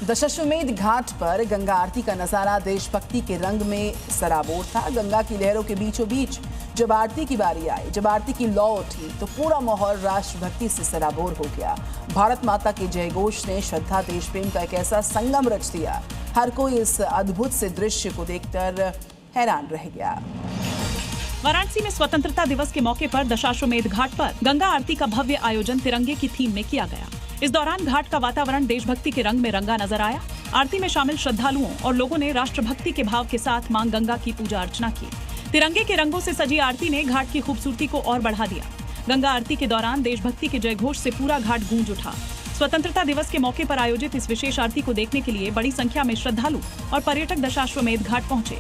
दशाश्वमेध घाट पर गंगा आरती का नजारा देशभक्ति के रंग में सराबोर था। गंगा की लहरों के बीचों बीच जब आरती की बारी आई, जब आरती की लौ उठी तो पूरा माहौल राष्ट्रभक्ति से सराबोर हो गया। भारत माता के जय घोष ने श्रद्धा देश प्रेम का एक ऐसा संगम रच दिया, हर कोई इस अद्भुत से दृश्य को देखकर हैरान रह गया। वाराणसी में स्वतंत्रता दिवस के मौके पर दशाश्वमेध घाट पर गंगा आरती का भव्य आयोजन तिरंगे की थीम में किया गया। इस दौरान घाट का वातावरण देशभक्ति के रंग में रंगा नजर आया। आरती में शामिल श्रद्धालुओं और लोगों ने राष्ट्रभक्ति के भाव के साथ मां गंगा की पूजा अर्चना की। तिरंगे के रंगों से सजी आरती ने घाट की खूबसूरती को और बढ़ा दिया। गंगा आरती के दौरान देशभक्ति के जयघोष से पूरा घाट गूंज उठा। स्वतंत्रता दिवस के मौके पर आयोजित इस विशेष आरती को देखने के लिए बड़ी संख्या में श्रद्धालु और पर्यटक दशाश्वमेध घाट पहुंचे।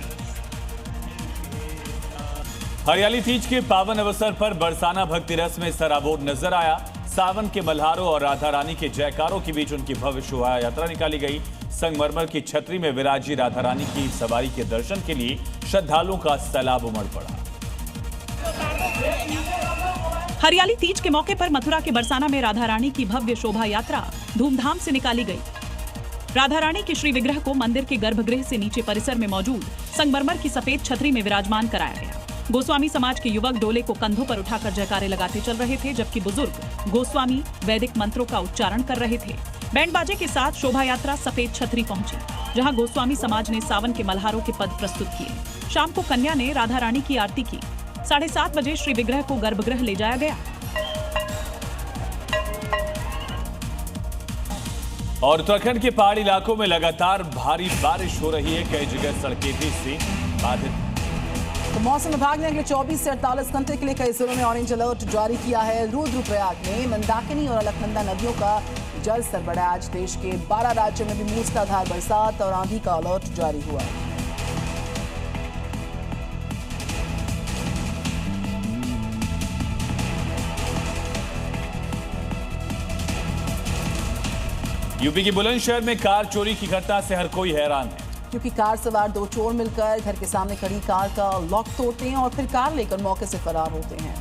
हरियाली तीज के पावन अवसर पर बरसाना भक्ति रस में सराबोर नजर आया। सावन के मल्हारों और राधा रानी के जयकारों के बीच उनकी भव्य शोभा यात्रा निकाली गई। संगमरमर की छतरी में विराजी राधा रानी की सवारी के दर्शन के लिए श्रद्धालुओं का सैलाब उमड़ पड़ा। हरियाली तीज के मौके पर मथुरा के बरसाना में राधा रानी की भव्य शोभा यात्रा धूमधाम से निकाली गई। राधा रानी के श्री विग्रह को मंदिर के गर्भगृह से नीचे परिसर में मौजूद संगमरमर की सफेद छतरी में विराजमान कराया गया। गोस्वामी समाज के युवक डोले को कंधों पर उठाकर जयकारे लगाते चल रहे थे, जबकि बुजुर्ग गोस्वामी वैदिक मंत्रों का उच्चारण कर रहे थे। बैंड बाजे के साथ शोभा यात्रा सफेद छतरी पहुंची, जहां गोस्वामी समाज ने सावन के मल्हारों के पद प्रस्तुत किए। शाम को कन्या ने राधा रानी की आरती की। 7:30 बजे श्री विग्रह को गर्भगृह ले जाया गया। और उत्तराखंड के पहाड़ी इलाकों में लगातार भारी बारिश हो रही है। कई जगह सड़कें भी से बाधित। तो मौसम विभाग ने अगले 24 से 48 घंटे के लिए कई जिलों में ऑरेंज अलर्ट जारी किया है। रुद्रप्रयाग में मंदाकिनी और अलकनंदा नदियों का जल स्तर बढ़ा। आज देश के 12 राज्यों में भी मूसलाधार बरसात और आंधी का अलर्ट जारी हुआ। यूपी के बुलंदशहर में कार चोरी की घटना से हर कोई हैरान है, क्योंकि कार सवार 2 चोर मिलकर घर के सामने खड़ी कार का लॉक तोड़ते हैं और फिर कार लेकर मौके से फरार होते हैं।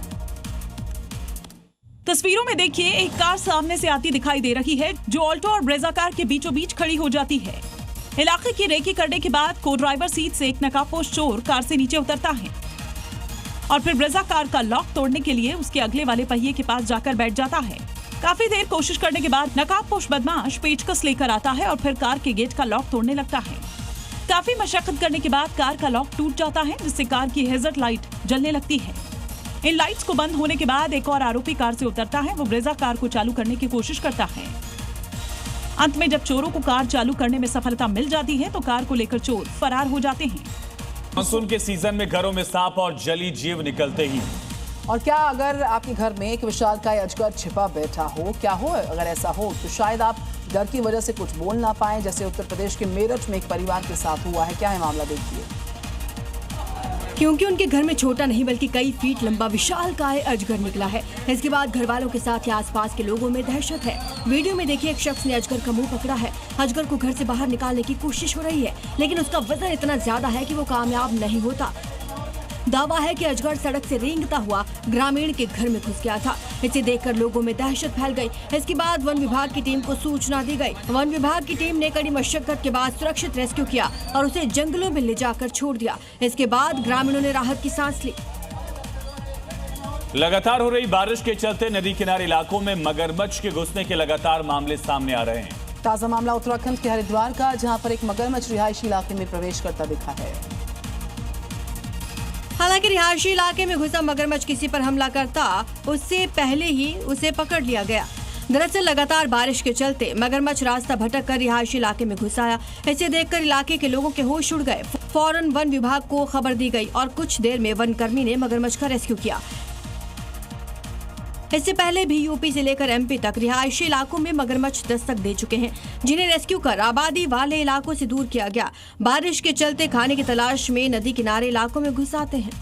तस्वीरों में देखिए, एक कार सामने से आती दिखाई दे रही है, जो ऑल्टो और ब्रेजा कार के बीचों बीच खड़ी हो जाती है। इलाके की रेकी करने के बाद को ड्राइवर सीट से एक नकाबपोश चोर कार से नीचे उतरता है और फिर ब्रेजा कार का लॉक तोड़ने के लिए उसके अगले वाले पहिए के पास जाकर बैठ जाता है। काफी देर कोशिश करने के बाद नकाबपोश बदमाश पेचकस लेकर आता है और फिर कार के गेट का लॉक तोड़ने लगता है। काफी मशक्कत करने के बाद कार का लॉक टूट जाता है, जिससे कार की हेजर्ड लाइट जलने लगती है। इन लाइट्स को बंद होने के बाद एक और आरोपी कार से उतरता है। वो ब्रेजा कार को चालू करने की कोशिश करता है। अंत में जब चोरों को कार चालू करने में सफलता मिल जाती है तो कार को लेकर चोर फरार हो जाते हैं। मानसून के सीजन में घरों में सांप और जली जीव निकलते ही। और क्या अगर आपके घर में एक विशालकाय अजगर छिपा बैठा हो, क्या हो अगर ऐसा हो तो शायद आप डर की वजह से कुछ बोल ना पाएं, जैसे उत्तर प्रदेश के मेरठ में एक परिवार के साथ हुआ है। क्या है मामला, देखिए। क्योंकि उनके घर में छोटा नहीं बल्कि कई फीट लंबा विशालकाय अजगर निकला है। इसके बाद घर वालों के साथ ही आसपास के लोगों में दहशत है। वीडियो में देखिए, एक शख्स ने अजगर का मुंह पकड़ा है। अजगर को घर से बाहर निकालने की कोशिश हो रही है, लेकिन उसका वजन इतना ज्यादा है कि वो कामयाब नहीं होता। दावा है कि अजगर सड़क से रेंगता हुआ ग्रामीण के घर में घुस गया था। इसे देखकर लोगों में दहशत फैल गई। इसके बाद वन विभाग की टीम को सूचना दी गई। वन विभाग की टीम ने कड़ी मशक्कत के बाद सुरक्षित रेस्क्यू किया और उसे जंगलों में ले जाकर छोड़ दिया। इसके बाद ग्रामीणों ने राहत की सांस ली। लगातार हो रही बारिश के चलते नदी किनारे इलाकों में मगरमच्छ के घुसने के लगातार मामले सामने आ रहे हैं। ताजा मामला उत्तराखंड के हरिद्वार का, जहां पर एक मगरमच्छ रिहायशी इलाके में प्रवेश करता दिखा है। हालांकि रिहायशी इलाके में घुसा मगरमच्छ किसी पर हमला करता उससे पहले ही उसे पकड़ लिया गया। दरअसल लगातार बारिश के चलते मगरमच्छ रास्ता भटक कर रिहायशी इलाके में घुस आया। इसे देखकर इलाके के लोगों के होश उड़ गए। फौरन वन विभाग को खबर दी गई और कुछ देर में वन कर्मी ने मगरमच्छ का रेस्क्यू किया। इससे पहले भी यूपी से लेकर एमपी तक रिहायशी इलाकों में मगरमच्छ दस्तक दे चुके हैं, जिन्हें रेस्क्यू कर आबादी वाले इलाकों से दूर किया गया। बारिश के चलते खाने की तलाश में नदी किनारे इलाकों में घुस आते हैं।